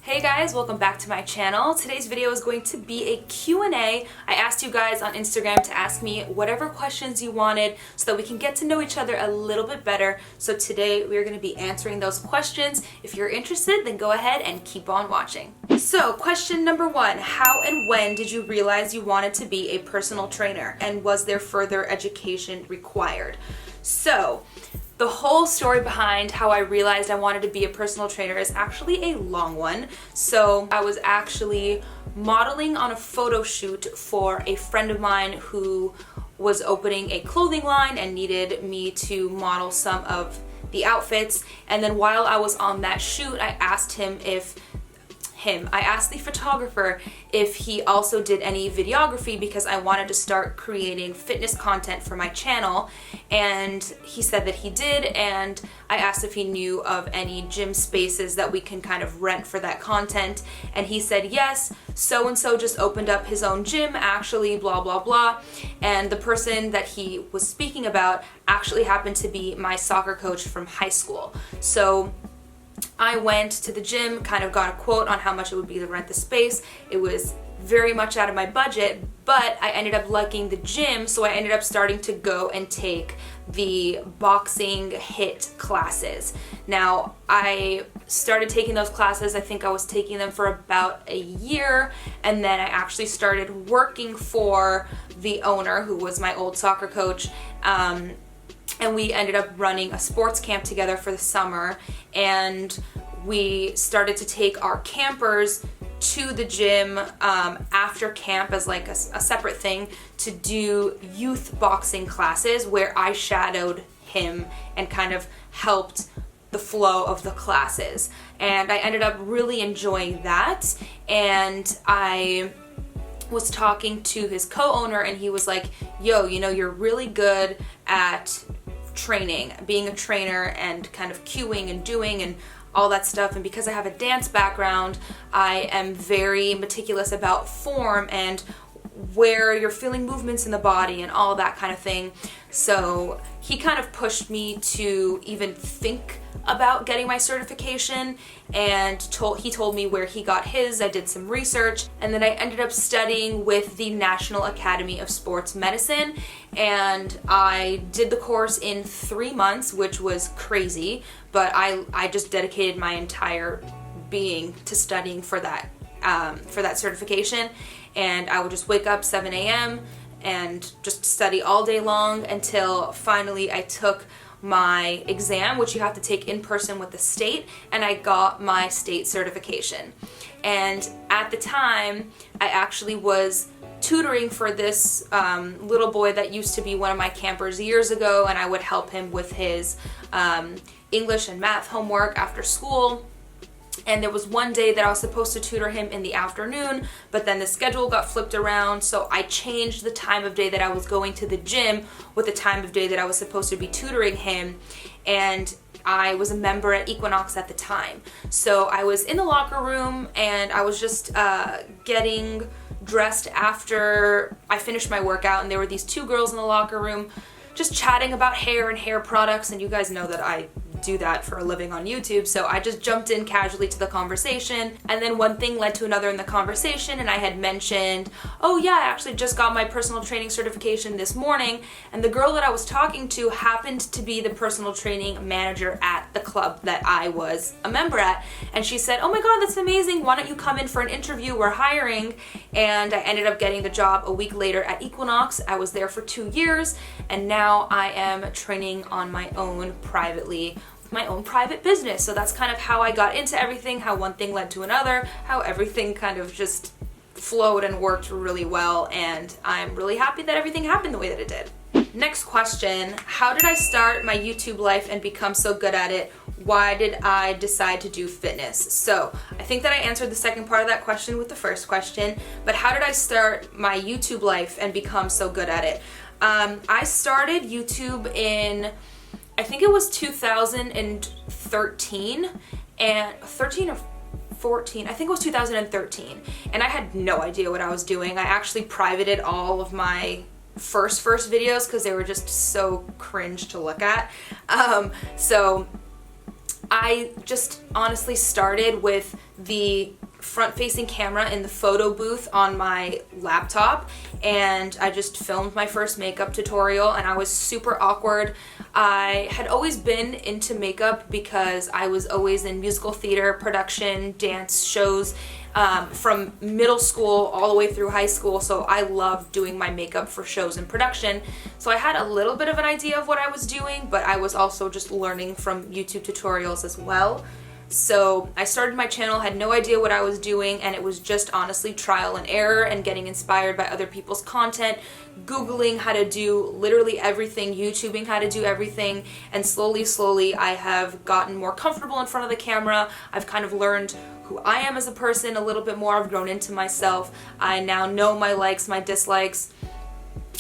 Hey guys, welcome back to my channel. Today's video is going to be a Q&A. I asked you guys on Instagram to ask me whatever questions you wanted so that we can get to know each other a little bit better. So today we are going to be answering those questions. If you're interested, then go ahead and keep on watching. So question number one, how and when did you realize you wanted to be a personal trainer, and was there further education required? So the whole story behind how I realized I wanted to be a personal trainer is actually a long one. So I was actually modeling on a photo shoot for a friend of mine who was opening a clothing line and needed me to model some of the outfits. And then while I was on that shoot, I asked I asked the photographer if he also did any videography because I wanted to start creating fitness content for my channel, and he said that he did, and I asked if he knew of any gym spaces that we can kind of rent for that content, and he said yes, so-and-so just opened up his own gym actually, blah blah blah, and the person that he was speaking about actually happened to be my soccer coach from high school. So I went to the gym, kind of got a quote on how much it would be to rent the space. It was very much out of my budget, but I ended up liking the gym, so I ended up starting to go and take the boxing HIIT classes. Now, I started taking those classes, I think I was taking them for about a year, and then I actually started working for the owner, who was my old soccer coach, and we ended up running a sports camp together for the summer, and we started to take our campers to the gym after camp as like a separate thing to do youth boxing classes where I shadowed him and kind of helped the flow of the classes. And I ended up really enjoying that, and I was talking to his co-owner, and he was like, yo, you know, you're really good at training, being a trainer and kind of cueing and doing and all that stuff, and because I have a dance background, I am very meticulous about form and where you're feeling movements in the body and all that kind of thing. So he kind of pushed me to even think about getting my certification, and he told me where he got his. I did some research, and then I ended up studying with the National Academy of Sports Medicine, and I did the course in 3 months, which was crazy, but I just dedicated my entire being to studying for that certification. And I would just wake up 7 a.m. and just study all day long until finally I took my exam, which you have to take in person with the state, and I got my state certification. And at the time, I actually was tutoring for this little boy that used to be one of my campers years ago, and I would help him with his English and math homework after school. And there was one day that I was supposed to tutor him in the afternoon, but then the schedule got flipped around, so I changed the time of day that I was going to the gym with the time of day that I was supposed to be tutoring him, and I was a member at Equinox at the time. So I was in the locker room, and I was just getting dressed after I finished my workout, and there were these two girls in the locker room just chatting about hair and hair products, and you guys know that I do that for a living on YouTube, so I just jumped in casually to the conversation, and then one thing led to another in the conversation, and I had mentioned, oh yeah, I actually just got my personal training certification this morning, and the girl that I was talking to happened to be the personal training manager at the club that I was a member at, and she said, oh my god, that's amazing, why don't you come in for an interview, we're hiring. And I ended up getting the job a week later at Equinox. I was there for 2 years, and now I am training on my own privately, my own private business. So that's kind of how I got into everything, how one thing led to another, how everything kind of just flowed and worked really well, and I'm really happy that everything happened the way that it did. Next question, how did I start my YouTube life and become so good at it? Why did I decide to do fitness? So I think that I answered the second part of that question with the first question, but how did I start my YouTube life and become so good at it? I started YouTube in, I think it was 2013, and 13 or 14, I think it was 2013, and I had no idea what I was doing. I actually privated all of my first videos because they were just so cringe to look at. So I just honestly started with the front-facing camera in the photo booth on my laptop, and I just filmed my first makeup tutorial, and I was super awkward. I had always been into makeup because I was always in musical theater, production, dance shows, from middle school all the way through high school, so I loved doing my makeup for shows and production. So I had a little bit of an idea of what I was doing, but I was also just learning from YouTube tutorials as well. So I started my channel, had no idea what I was doing, and it was just honestly trial and error and getting inspired by other people's content, Googling how to do literally everything, YouTubing how to do everything, and slowly I have gotten more comfortable in front of the camera. I've kind of learned who I am as a person a little bit more. I've grown into myself. I now know my likes, my dislikes,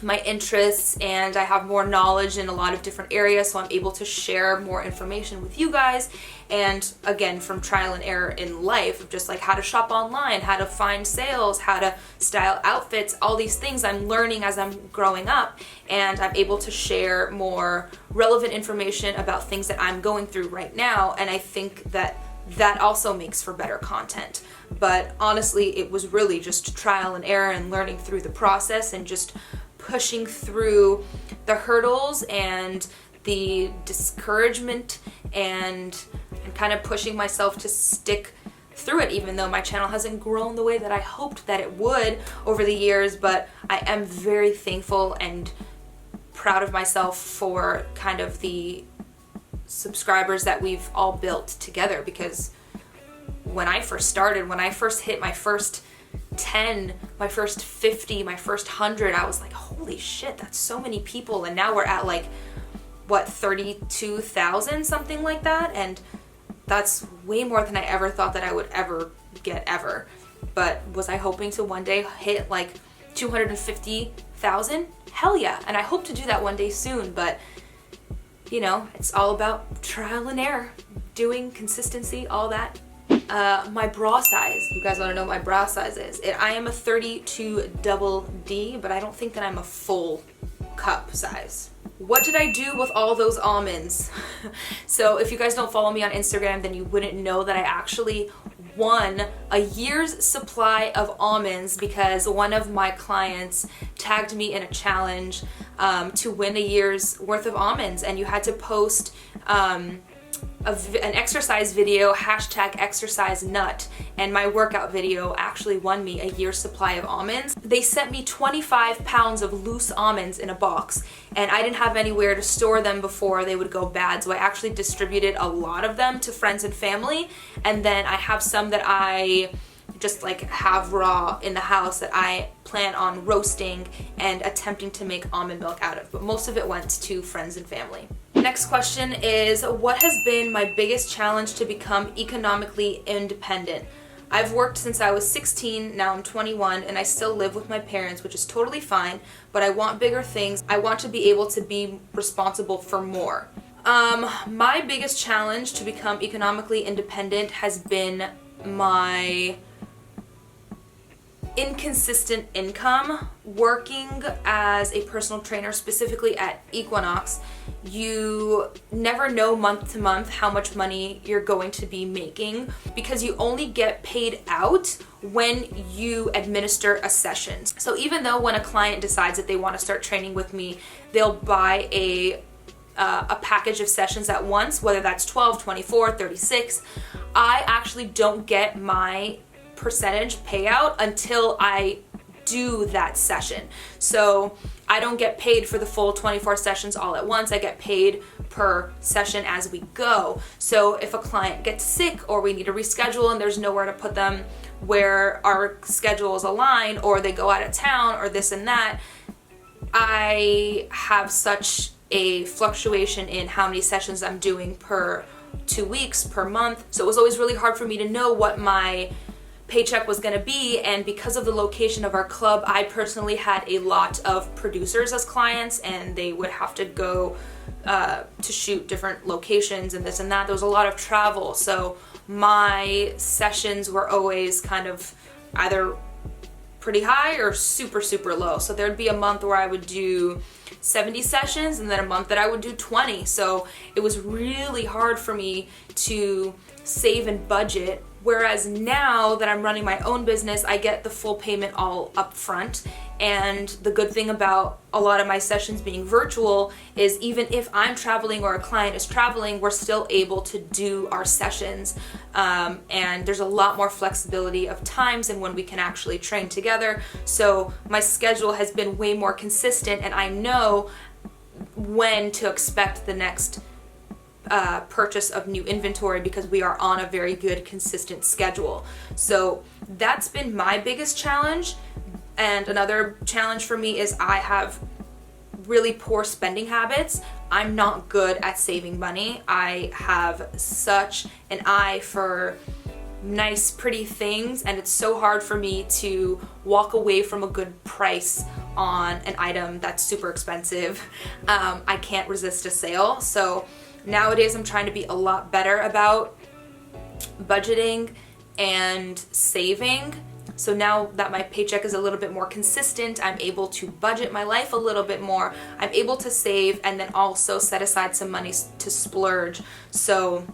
my interests, and I have more knowledge in a lot of different areas, so I'm able to share more information with you guys. And again, from trial and error in life, of just like how to shop online, how to find sales, how to style outfits, all these things I'm learning as I'm growing up, and I'm able to share more relevant information about things that I'm going through right now, and I think that that also makes for better content. But honestly, it was really just trial and error and learning through the process and just pushing through the hurdles and the discouragement and kind of pushing myself to stick through it, even though my channel hasn't grown the way that I hoped that it would over the years. But I am very thankful and proud of myself for kind of the subscribers that we've all built together, because when I first started, when I first hit my first 10, my first 50, my first 100, I was like, holy shit, that's so many people. And now we're at like, what, 32,000, something like that, and that's way more than I ever thought that I would ever get ever. But was I hoping to one day hit like 250,000? Hell yeah, and I hope to do that one day soon, but you know, it's all about trial and error, doing, consistency, all that. My bra size, you guys want to know what my bra size is. I am a 32 double D, but I don't think that I'm a full cup size. What did I do with all those almonds? So if you guys don't follow me on Instagram, then you wouldn't know that I actually won a year's supply of almonds because one of my clients tagged me in a challenge to win a year's worth of almonds, and you had to post an exercise video, hashtag exercise nut, and my workout video actually won me a year's supply of almonds. They sent me 25 pounds of loose almonds in a box, and I didn't have anywhere to store them before they would go bad, so I actually distributed a lot of them to friends and family, and then I have some that I just like have raw in the house that I plan on roasting and attempting to make almond milk out of, but most of it went to friends and family. Next question is, what has been my biggest challenge to become economically independent? I've worked since I was 16, now I'm 21, and I still live with my parents, which is totally fine, but I want bigger things. I want to be able to be responsible for more. My biggest challenge to become economically independent has been my inconsistent income. Working as a personal trainer, specifically at Equinox, you never know month to month how much money you're going to be making because you only get paid out when you administer a session. So even though when a client decides that they want to start training with me, they'll buy a package of sessions at once, whether that's 12, 24, 36, I actually don't get my percentage payout until I do that session. So I don't get paid for the full 24 sessions all at once. I get paid per session as we go. So if a client gets sick or we need to reschedule and there's nowhere to put them where our schedules align, or they go out of town or this and that, I have such a fluctuation in how many sessions I'm doing per 2 weeks, per month. So it was always really hard for me to know what my paycheck was going to be, and because of the location of our club, I personally had a lot of producers as clients, and they would have to go to shoot different locations and this and that. There was a lot of travel, so my sessions were always kind of either pretty high or super, super low. So there'd be a month where I would do 70 sessions and then a month that I would do 20. So it was really hard for me to save and budget. Whereas now that I'm running my own business, I get the full payment all up front. And the good thing about a lot of my sessions being virtual is even if I'm traveling or a client is traveling, we're still able to do our sessions. And there's a lot more flexibility of times and when we can actually train together. So my schedule has been way more consistent, and I know when to expect the next purchase of new inventory because we are on a very good consistent schedule. So that's been my biggest challenge. And another challenge for me is I have really poor spending habits. I'm not good at saving money. I have such an eye for nice, pretty things, and it's so hard for me to walk away from a good price on an item that's super expensive. I can't resist a sale. So nowadays I'm trying to be a lot better about budgeting and saving. So now that my paycheck is a little bit more consistent, I'm able to budget my life a little bit more. I'm able to save and then also set aside some money to splurge. So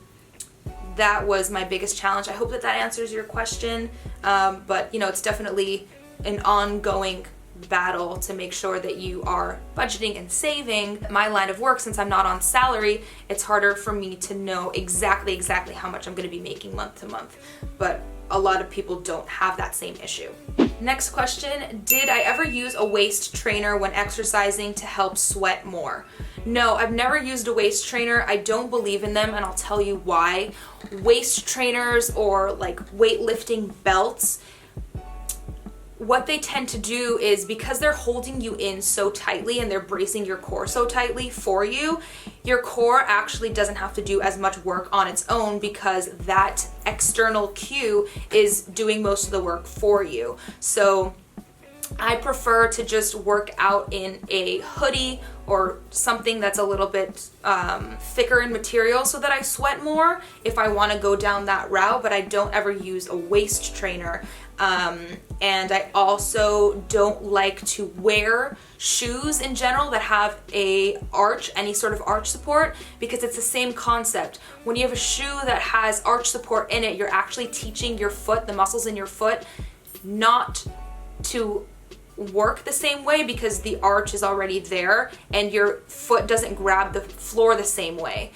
that was my biggest challenge. I hope that answers your question. But you know, it's definitely an ongoing battle to make sure that you are budgeting and saving. My line of work, since I'm not on salary, it's harder for me to know exactly how much I'm going to be making month to month. But a lot of people don't have that same issue. Next question, did I ever use a waist trainer when exercising to help sweat more? No, I've never used a waist trainer. I don't believe in them, and I'll tell you why. Waist trainers or like weightlifting belts, what they tend to do is because they're holding you in so tightly and they're bracing your core so tightly for you, your core actually doesn't have to do as much work on its own because that external cue is doing most of the work for you. So I prefer to just work out in a hoodie or something that's a little bit thicker in material so that I sweat more if I want to go down that route, but I don't ever use a waist trainer. And I also don't like to wear shoes in general that have any sort of arch support, because it's the same concept. When you have a shoe that has arch support in it, you're actually teaching your foot, the muscles in your foot, not to work the same way because the arch is already there and your foot doesn't grab the floor the same way.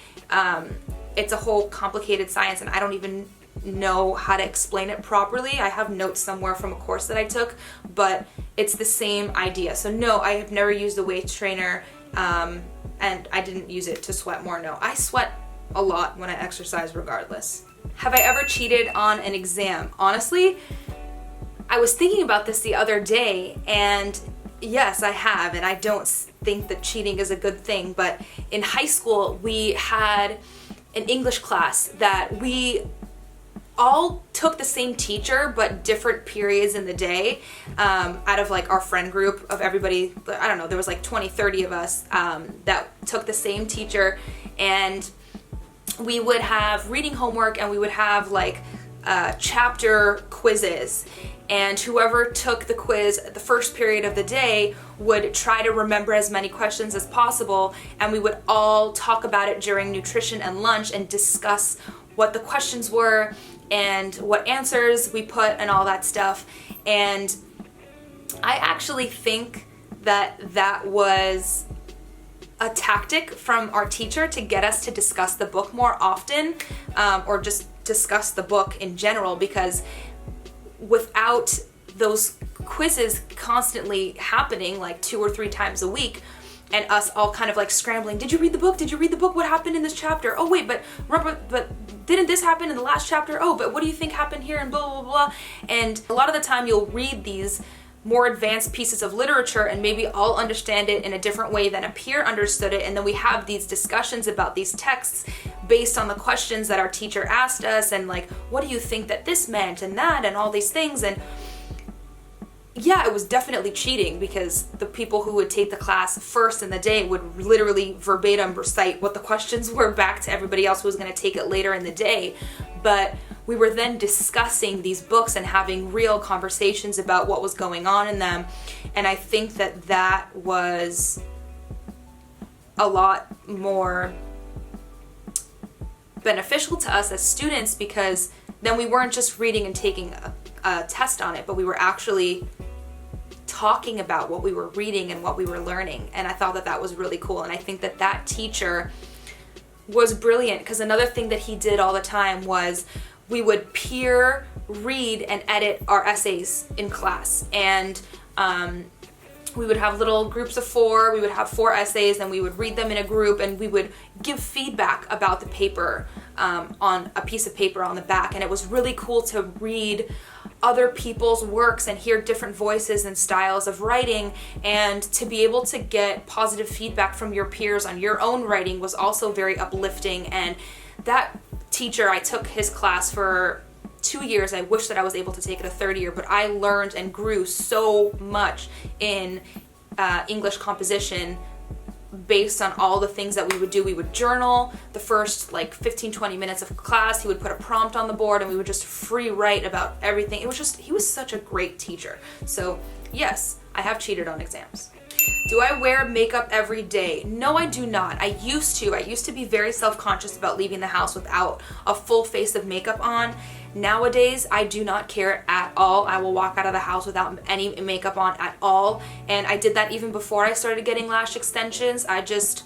It's a whole complicated science, and I don't even know how to explain it properly. I have notes somewhere from a course that I took, but it's the same idea. So no, I have never used a waist trainer, and I didn't use it to sweat more. No, I sweat a lot when I exercise regardless. Have I ever cheated on an exam? Honestly, I was thinking about this the other day, and yes, I have, and I don't think that cheating is a good thing, but in high school, we had an English class that we all took the same teacher but different periods in the day, out of like our friend group of everybody. I don't know, there was like 20-30 of us that took the same teacher, and we would have reading homework and we would have like chapter quizzes, and whoever took the quiz the first period of the day would try to remember as many questions as possible, and we would all talk about it during nutrition and lunch and discuss what the questions were and what answers we put and all that stuff. And I actually think that that was a tactic from our teacher to get us to discuss the book more often, or just discuss the book in general, because without those quizzes constantly happening like 2 or 3 times a week, and us all kind of like scrambling, did you read the book? Did you read the book? What happened in this chapter? Oh wait, but remember, but didn't this happen in the last chapter? Oh, but what do you think happened here? And blah, blah, blah. And a lot of the time you'll read these more advanced pieces of literature and maybe I'll understand it in a different way than a peer understood it. And then we have these discussions about these texts based on the questions that our teacher asked us, and like, what do you think that this meant and that and all these things. And yeah, it was definitely cheating, because the people who would take the class first in the day would literally verbatim recite what the questions were back to everybody else who was going to take it later in the day. But we were then discussing these books and having real conversations about what was going on in them. And I think that that was a lot more beneficial to us as students, because then we weren't just reading and taking a test on it, but we were actually talking about what we were reading and what we were learning. And I thought that that was really cool. And I think that that teacher was brilliant, because another thing that he did all the time was we would peer read and edit our essays in class. And we would have little groups of 4, we would have 4 essays, and we would read them in a group, and we would give feedback about the paper on a piece of paper on the back. And it was really cool to read other people's works and hear different voices and styles of writing, and to be able to get positive feedback from your peers on your own writing was also very uplifting. And that teacher, I took his class for 2 years. I wish that I was able to take it a third year, but I learned and grew so much in English composition based on all the things that we would do. We would journal the first like 15-20 minutes of class. He would put a prompt on the board and we would just free write about everything. It was just, he was such a great teacher. So yes, I have cheated on exams. Do I wear makeup every day? No, I do not. I used to be very self-conscious about leaving the house without a full face of makeup on. Nowadays, I do not care at all. I will walk out of the house without any makeup on at all. And I did that even before I started getting lash extensions. I just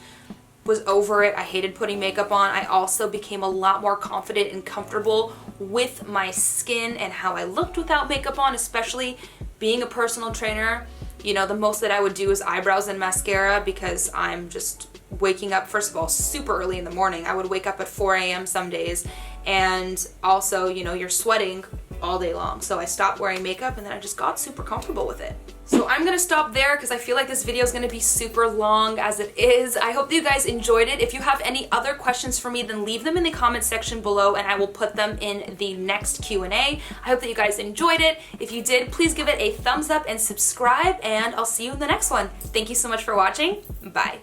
was over it. I hated putting makeup on. I also became a lot more confident and comfortable with my skin and how I looked without makeup on, especially being a personal trainer. You know, the most that I would do is eyebrows and mascara, because I'm just waking up, first of all, super early in the morning. I would wake up at 4 a.m. some days, and also, you know, you're sweating all day long. So I stopped wearing makeup, and then I just got super comfortable with it. So I'm gonna stop there because I feel like this video is gonna be super long as it is. I hope that you guys enjoyed it. If you have any other questions for me, then leave them in the comment section below and I will put them in the next Q&A. I hope that you guys enjoyed it. If you did, please give it a thumbs up and subscribe, and I'll see you in the next one. Thank you so much for watching. Bye.